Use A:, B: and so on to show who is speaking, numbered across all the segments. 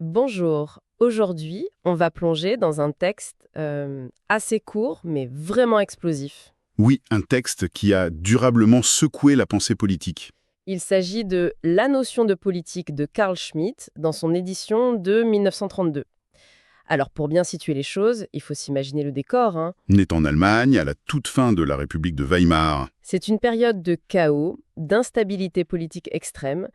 A: Bonjour. Aujourd'hui, on va plonger dans un texte assez court, mais vraiment explosif.
B: Oui, un texte qui a durablement secoué la pensée politique.
A: Il s'agit de La notion de politique de Carl Schmitt dans son édition de 1932. Alors, pour bien situer les choses, il faut s'imaginer le décor, hein.
B: Né en Allemagne, à la toute fin de la République de Weimar.
A: C'est une période de chaos, d'instabilité politique extrême,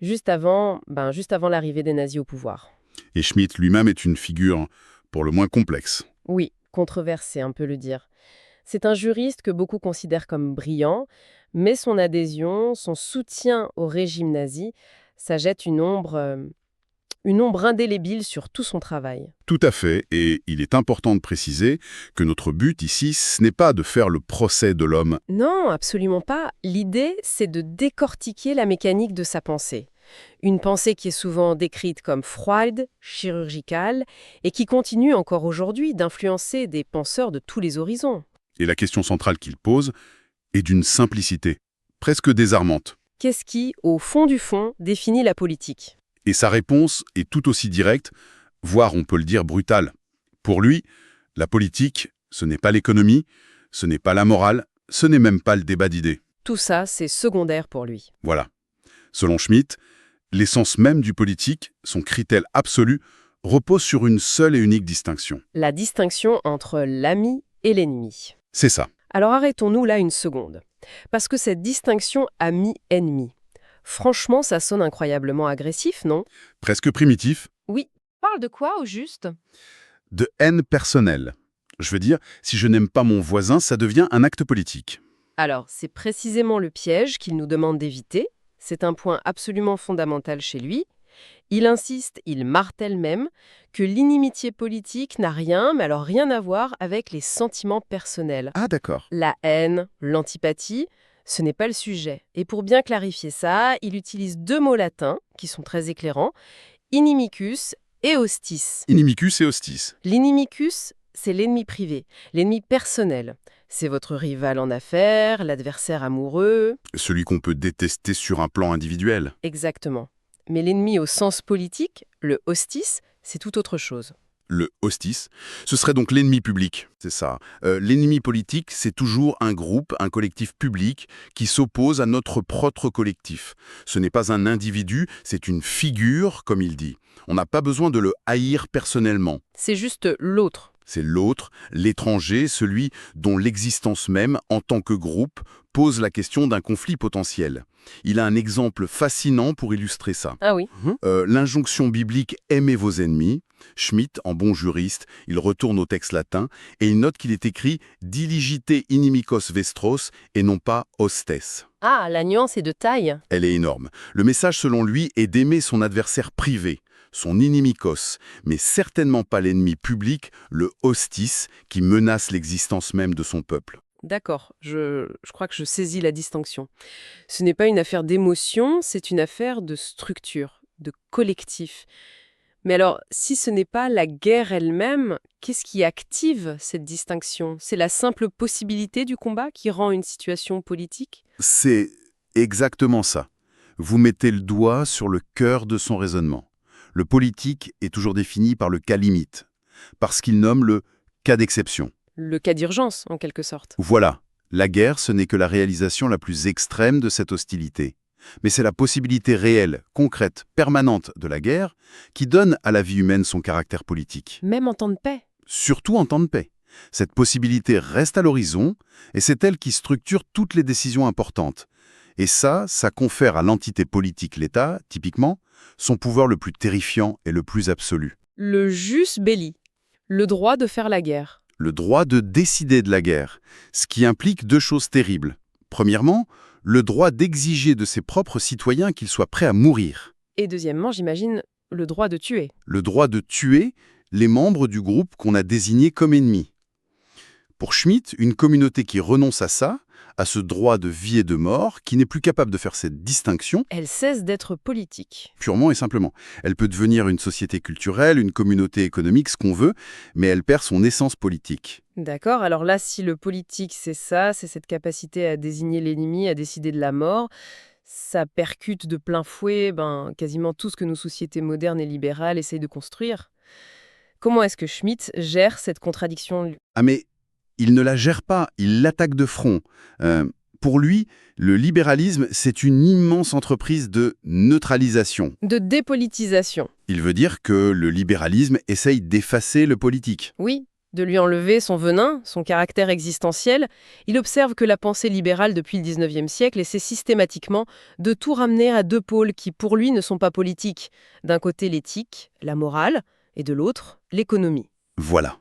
A: juste avant l'arrivée des nazis au pouvoir.
B: Et Schmitt lui-même est une figure pour le moins complexe.
A: Oui, controversé, on peut le dire. C'est un juriste que beaucoup considèrent comme brillant, mais son adhésion, son soutien au régime nazi, ça jette une ombre indélébile sur tout son travail.
B: Tout à fait, et il est important de préciser que notre but ici, ce n'est pas de faire le procès de l'homme.
A: Non, absolument pas. L'idée, c'est de décortiquer la mécanique de sa pensée. Une pensée qui est souvent décrite comme froide, chirurgicale, et qui continue encore aujourd'hui d'influencer des penseurs de tous les horizons.
B: Et la question centrale qu'il pose est d'une simplicité, presque désarmante.
A: Qu'est-ce qui, au fond du fond, définit la politique?
B: Et sa réponse est tout aussi directe, voire on peut le dire brutale. Pour lui, la politique, ce n'est pas l'économie, ce n'est pas la morale, ce n'est même pas le débat d'idées.
A: Tout ça, c'est secondaire pour lui.
B: Voilà. Selon Schmitt, l'essence même du politique, son critère absolu, repose sur une seule et unique distinction.
A: La distinction entre l'ami et l'ennemi.
B: C'est ça.
A: Alors arrêtons-nous là une seconde. Parce que cette distinction ami-ennemi, franchement, ça sonne incroyablement agressif, non?
B: Presque primitif,
A: Oui. Parle de quoi au juste?
B: de haine personnelle. Je veux dire, si je n'aime pas mon voisin, ça devient un acte politique.
A: Alors, c'est précisément le piège qu'il nous demande d'éviter. C'est un point absolument fondamental chez lui. Il insiste, il martèle même, que l'inimitié politique n'a rien, mais alors rien à voir avec les sentiments personnels.
B: Ah d'accord.
A: La haine, l'antipathie, ce n'est pas le sujet. Et pour bien clarifier ça, il utilise deux mots latins qui sont très éclairants, inimicus et hostis.
B: Inimicus et hostis.
A: L'inimicus, c'est l'ennemi privé, l'ennemi personnel. C'est votre rival en affaires, l'adversaire amoureux.
B: Celui qu'on peut détester sur un plan individuel.
A: Exactement. Mais l'ennemi au sens politique, le hostis, c'est tout autre chose.
B: Le hostis, ce serait donc l'ennemi public, c'est ça. L'ennemi politique, c'est toujours un groupe, un collectif public qui s'oppose à notre propre collectif. Ce n'est pas un individu, c'est une figure, comme il dit. On n'a pas besoin de le haïr personnellement.
A: C'est juste l'autre.
B: C'est l'autre, l'étranger, celui dont l'existence même, en tant que groupe, pose la question d'un conflit potentiel. Il a un exemple fascinant pour illustrer ça.
A: Ah oui.
B: L'injonction biblique « aimez vos ennemis », Schmitt, en bon juriste, il retourne au texte latin et il note qu'il est écrit « diligite inimicos vestros » et non pas « hostes ».
A: Ah, la nuance est de taille.
B: Elle est énorme. Le message, selon lui, est d'aimer son adversaire privé, son inimicos, mais certainement pas l'ennemi public, le hostis, qui menace l'existence même de son peuple.
A: D'accord, je crois que je saisis la distinction. Ce n'est pas une affaire d'émotion, c'est une affaire de structure, de collectif. Mais alors, si ce n'est pas la guerre elle-même, qu'est-ce qui active cette distinction? C'est la simple possibilité du combat qui rend une situation politique?
B: C'est exactement ça. Vous mettez le doigt sur le cœur de son raisonnement. Le politique est toujours défini par le cas limite, parce qu'il nomme le cas d'exception.
A: Le cas d'urgence, en quelque sorte.
B: Voilà, la guerre, ce n'est que la réalisation la plus extrême de cette hostilité. Mais c'est la possibilité réelle, concrète, permanente de la guerre qui donne à la vie humaine son caractère politique.
A: Même en temps de paix.
B: Surtout en temps de paix. Cette possibilité reste à l'horizon et c'est elle qui structure toutes les décisions importantes. Et ça confère à l'entité politique, l'État, typiquement, son pouvoir le plus terrifiant et le plus absolu.
A: Le jus belli, le droit de faire la guerre.
B: Le droit de décider de la guerre, ce qui implique deux choses terribles. Premièrement, le droit d'exiger de ses propres citoyens qu'ils soient prêts à mourir.
A: Et deuxièmement, j'imagine, le droit de tuer.
B: Le droit de tuer les membres du groupe qu'on a désigné comme ennemis. Pour Schmitt, une communauté qui renonce à ça, à ce droit de vie et de mort, qui n'est plus capable de faire cette distinction,
A: Elle cesse d'être politique.
B: purement et simplement. Elle peut devenir une société culturelle, une communauté économique, ce qu'on veut, mais elle perd son essence politique.
A: D'accord, alors là, si le politique, c'est ça, c'est cette capacité à désigner l'ennemi, à décider de la mort, Ça percute de plein fouet quasiment tout ce que nos sociétés modernes et libérales essayent de construire. Comment est-ce que Schmitt gère cette contradiction?
B: Ah mais il ne la gère pas, il l'attaque de front. Euh, pour lui, le libéralisme, c'est une immense entreprise de neutralisation.
A: De dépolitisation.
B: Il veut dire que le libéralisme essaye d'effacer le politique.
A: Oui, de lui enlever son venin, son caractère existentiel. Il observe que la pensée libérale depuis le 19e siècle essaie systématiquement de tout ramener à deux pôles qui, pour lui, ne sont pas politiques. D'un côté, l'éthique, la morale, et de l'autre, l'économie.
B: Voilà.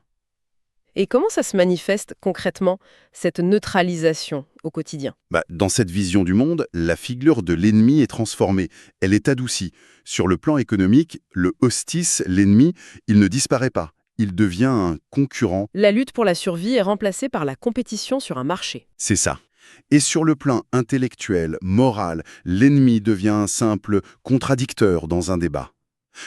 A: Et comment ça se manifeste concrètement, cette neutralisation au quotidien?
B: Dans cette vision du monde, la figure de l'ennemi est transformée, elle est adoucie. Sur le plan économique, le hostis, l'ennemi, il ne disparaît pas. Il devient un concurrent,
A: La lutte pour la survie est remplacée par la compétition sur un marché.
B: c'est ça. Et sur le plan intellectuel, moral, l'ennemi devient un simple contradicteur dans un débat.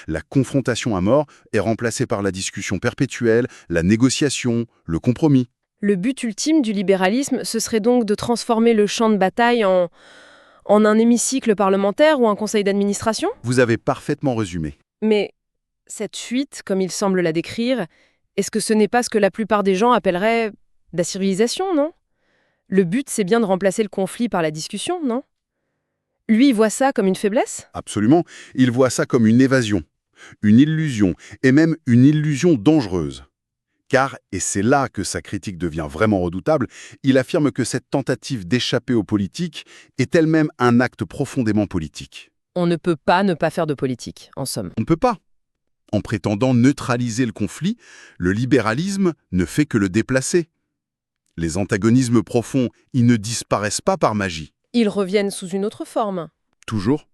B: La confrontation à mort est remplacée par la discussion perpétuelle, la négociation, le compromis.
A: Le but ultime du libéralisme, ce serait donc de transformer le champ de bataille en un hémicycle parlementaire ou un conseil d'administration?
B: Vous avez parfaitement résumé.
A: Mais cette fuite, comme il semble la décrire, est-ce que ce n'est pas ce que la plupart des gens appelleraient la civilisation, non? Le but, c'est bien de remplacer le conflit par la discussion, non? Lui, il voit ça comme une faiblesse?
B: Absolument. Il voit ça comme une évasion, une illusion, et même une illusion dangereuse. Car, et c'est là que sa critique devient vraiment redoutable, il affirme que cette tentative d'échapper aux politiques est elle-même un acte profondément politique.
A: On ne peut pas ne pas faire de politique, en somme.
B: On ne peut pas. En prétendant neutraliser le conflit, le libéralisme ne fait que le déplacer. Les antagonismes profonds, ils ne disparaissent pas par magie.
A: Ils reviennent sous une autre forme.
B: Toujours.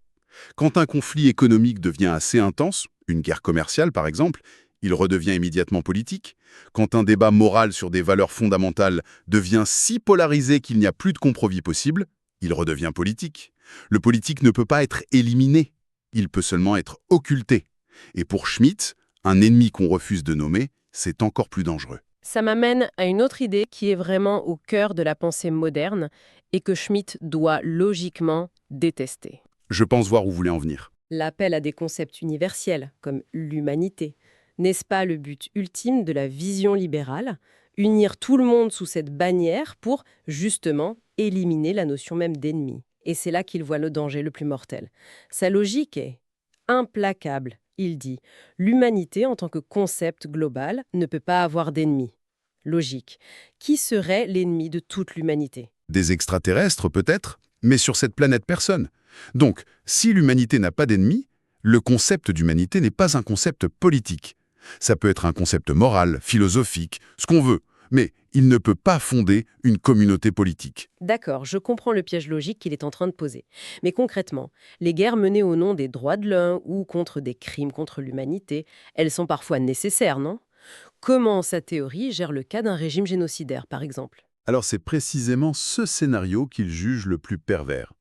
B: Quand un conflit économique devient assez intense, une guerre commerciale par exemple, il redevient immédiatement politique. Quand un débat moral sur des valeurs fondamentales devient si polarisé qu'il n'y a plus de compromis possible, il redevient politique. Le politique ne peut pas être éliminé, il peut seulement être occulté. Et pour Schmitt, un ennemi qu'on refuse de nommer, c'est encore plus dangereux.
A: Ça m'amène à une autre idée qui est vraiment au cœur de la pensée moderne et que Schmitt doit logiquement détester.
B: Je pense voir où vous voulez en venir.
A: L'appel à des concepts universels, comme l'humanité. N'est-ce pas le but ultime de la vision libérale? Unir tout le monde sous cette bannière pour, justement, éliminer la notion même d'ennemi. Et c'est là qu'il voit le danger le plus mortel. Sa logique est implacable. Il dit « L'humanité en tant que concept global ne peut pas avoir d'ennemi. » Logique. Qui serait l'ennemi de toute l'humanité?
B: Des extraterrestres peut-être, mais sur cette planète personne. Donc, si l'humanité n'a pas d'ennemis, le concept d'humanité n'est pas un concept politique. Ça peut être un concept moral, philosophique, ce qu'on veut, mais il ne peut pas fonder une communauté politique.
A: D'accord, je comprends le piège logique qu'il est en train de poser. Mais concrètement, les guerres menées au nom des droits de l'homme ou contre des crimes contre l'humanité, elles sont parfois nécessaires, non? Comment sa théorie gère le cas d'un régime génocidaire, par exemple?
B: Alors c'est précisément ce scénario qu'il juge le plus pervers.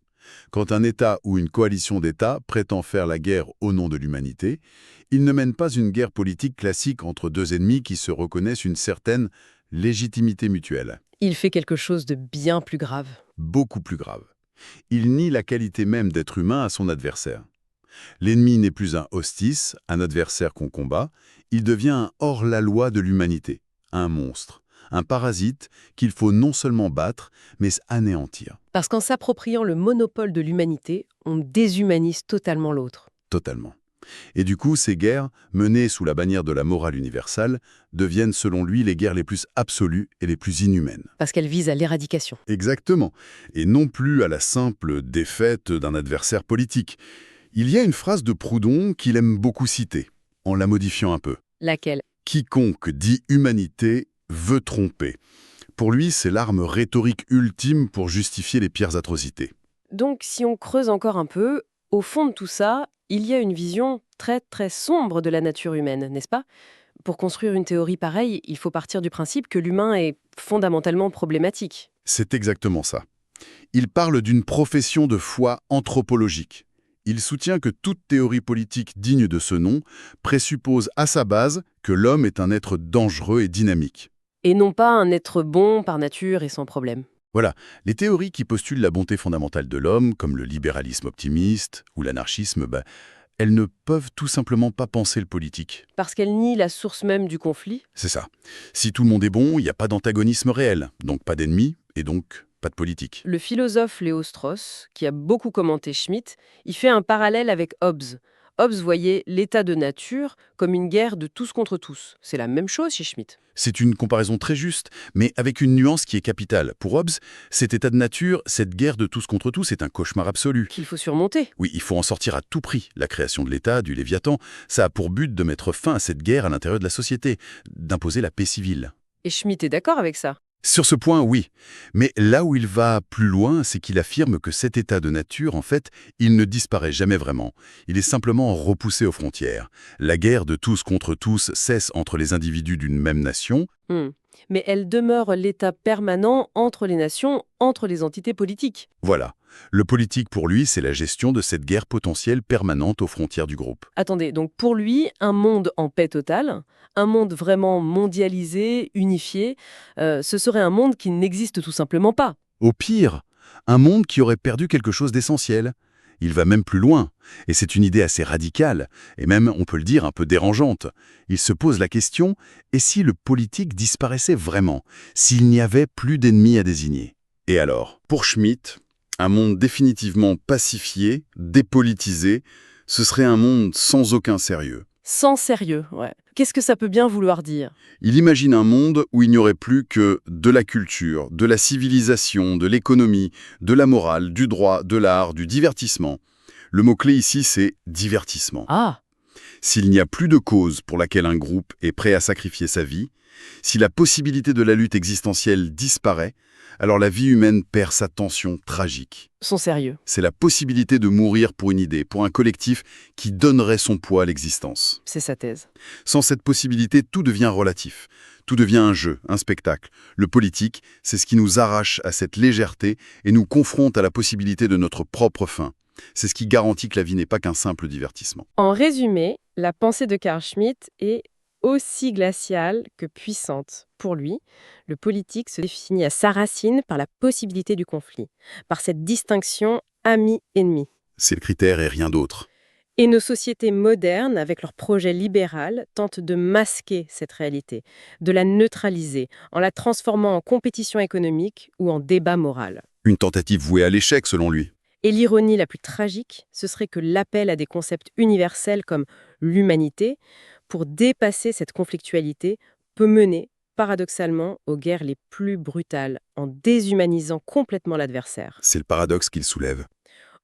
B: Quand un État ou une coalition d'États prétend faire la guerre au nom de l'humanité, il ne mène pas une guerre politique classique entre deux ennemis qui se reconnaissent une certaine légitimité mutuelle.
A: Il fait quelque chose de bien plus grave.
B: Beaucoup plus grave. Il nie la qualité même d'être humain à son adversaire. L'ennemi n'est plus un hostis, un adversaire qu'on combat, il devient un hors-la-loi de l'humanité, un monstre, un parasite qu'il faut non seulement battre, mais anéantir.
A: Parce qu'en s'appropriant le monopole de l'humanité, on déshumanise totalement l'autre.
B: Totalement. Et du coup, ces guerres, menées sous la bannière de la morale universelle, deviennent selon lui les guerres les plus absolues et les plus inhumaines.
A: Parce qu'elle vise à l'éradication.
B: Exactement. Et non plus à la simple défaite d'un adversaire politique. Il y a une phrase de Proudhon qu'il aime beaucoup citer, en la modifiant un peu.
A: Laquelle?
B: Quiconque dit humanité veut tromper. Pour lui, c'est l'arme rhétorique ultime pour justifier les pires atrocités.
A: Donc, si on creuse encore un peu, au fond de tout ça, il y a une vision très très sombre de la nature humaine, n'est-ce pas? Pour construire une théorie pareille, il faut partir du principe que l'humain est fondamentalement problématique.
B: C'est exactement ça. Il parle d'une profession de foi anthropologique. Il soutient que toute théorie politique digne de ce nom présuppose à sa base que l'homme est un être dangereux et dynamique.
A: Et non pas un être bon par nature et sans problème.
B: Voilà, les théories qui postulent la bonté fondamentale de l'homme, comme le libéralisme optimiste ou l'anarchisme, elles ne peuvent tout simplement pas penser le politique.
A: Parce qu'elle nie la source même du conflit.
B: C'est ça. Si tout le monde est bon, il n'y a pas d'antagonisme réel, donc pas d'ennemis, et donc pas de politique.
A: Le philosophe Léo Strauss, qui a beaucoup commenté Schmitt, il fait un parallèle avec Hobbes. Hobbes voyait l'état de nature comme une guerre de tous contre tous. C'est la même chose chez Schmitt.
B: C'est une comparaison très juste, mais avec une nuance qui est capitale. Pour Hobbes, cet état de nature, cette guerre de tous contre tous, est un cauchemar absolu.
A: Qu'il faut surmonter.
B: Oui, il faut en sortir à tout prix. La création de l'État, du Léviathan, ça a pour but de mettre fin à cette guerre à l'intérieur de la société, d'imposer la paix civile.
A: Et Schmitt est d'accord avec ça.
B: Sur ce point, oui. Mais là où il va plus loin, c'est qu'il affirme que cet état de nature, en fait, il ne disparaît jamais vraiment. Il est simplement repoussé aux frontières. La guerre de tous contre tous cesse entre les individus d'une même nation.
A: Mais elle demeure l'état permanent entre les nations, entre les entités politiques.
B: Voilà. Le politique, pour lui, c'est la gestion de cette guerre potentielle permanente aux frontières du groupe.
A: Attendez, donc pour lui, un monde en paix totale, un monde vraiment mondialisé, unifié, ce serait un monde qui n'existe tout simplement pas.
B: Au pire, un monde qui aurait perdu quelque chose d'essentiel. Il va même plus loin, et c'est une idée assez radicale, et même, on peut le dire, un peu dérangeante. Il se pose la question, et si le politique disparaissait vraiment, s'il n'y avait plus d'ennemis à désigner? Et alors? Pour Schmitt, un monde définitivement pacifié, dépolitisé, ce serait un monde sans aucun sérieux.
A: Sans sérieux, ouais. Qu'est-ce que ça peut bien vouloir dire?
B: Il imagine un monde où il n'y aurait plus que de la culture, de la civilisation, de l'économie, de la morale, du droit, de l'art, du divertissement. Le mot-clé ici, c'est divertissement.
A: Ah,
B: S'il n'y a plus de cause pour laquelle un groupe est prêt à sacrifier sa vie, si la possibilité de la lutte existentielle disparaît, alors la vie humaine perd sa tension tragique.
A: son sérieux.
B: C'est la possibilité de mourir pour une idée, pour un collectif qui donnerait son poids à l'existence.
A: C'est sa thèse.
B: Sans cette possibilité, tout devient relatif. Tout devient un jeu, un spectacle. Le politique, c'est ce qui nous arrache à cette légèreté et nous confronte à la possibilité de notre propre fin. C'est ce qui garantit que la vie n'est pas qu'un simple divertissement.
A: En résumé, la pensée de Carl Schmitt est aussi glaciale que puissante. Pour lui, le politique se définit à sa racine par la possibilité du conflit, par cette distinction ami-ennemi.
B: C'est le critère et rien d'autre.
A: Et nos sociétés modernes, avec leur projet libéral, tentent de masquer cette réalité, de la neutraliser, en la transformant en compétition économique ou en débat moral.
B: Une tentative vouée à l'échec, selon lui.
A: Et l'ironie la plus tragique, ce serait que l'appel à des concepts universels comme l'humanité, pour dépasser cette conflictualité, peut mener, paradoxalement, aux guerres les plus brutales, en déshumanisant complètement l'adversaire.
B: C'est le paradoxe qu'il soulève.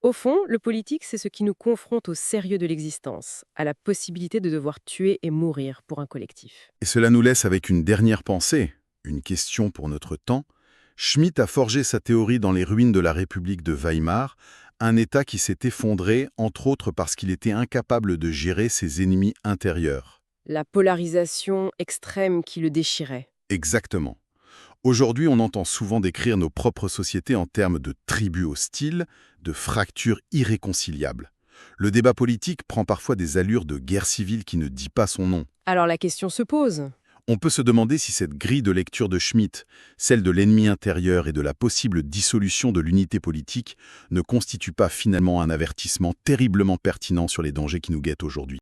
A: Au fond, le politique, c'est ce qui nous confronte au sérieux de l'existence, à la possibilité de devoir tuer et mourir pour un collectif.
B: Et cela nous laisse avec une dernière pensée, une question pour notre temps. Schmitt a forgé sa théorie dans les ruines de la République de Weimar, un État qui s'est effondré, entre autres parce qu'il était incapable de gérer ses ennemis intérieurs.
A: La polarisation extrême qui le déchirait.
B: Exactement. Aujourd'hui, on entend souvent décrire nos propres sociétés en termes de tribus hostiles, de fractures irréconciliables. Le débat politique prend parfois des allures de guerre civile qui ne dit pas son nom.
A: Alors la question se pose.
B: On peut se demander si cette grille de lecture de Schmitt, celle de l'ennemi intérieur et de la possible dissolution de l'unité politique, ne constitue pas finalement un avertissement terriblement pertinent sur les dangers qui nous guettent aujourd'hui.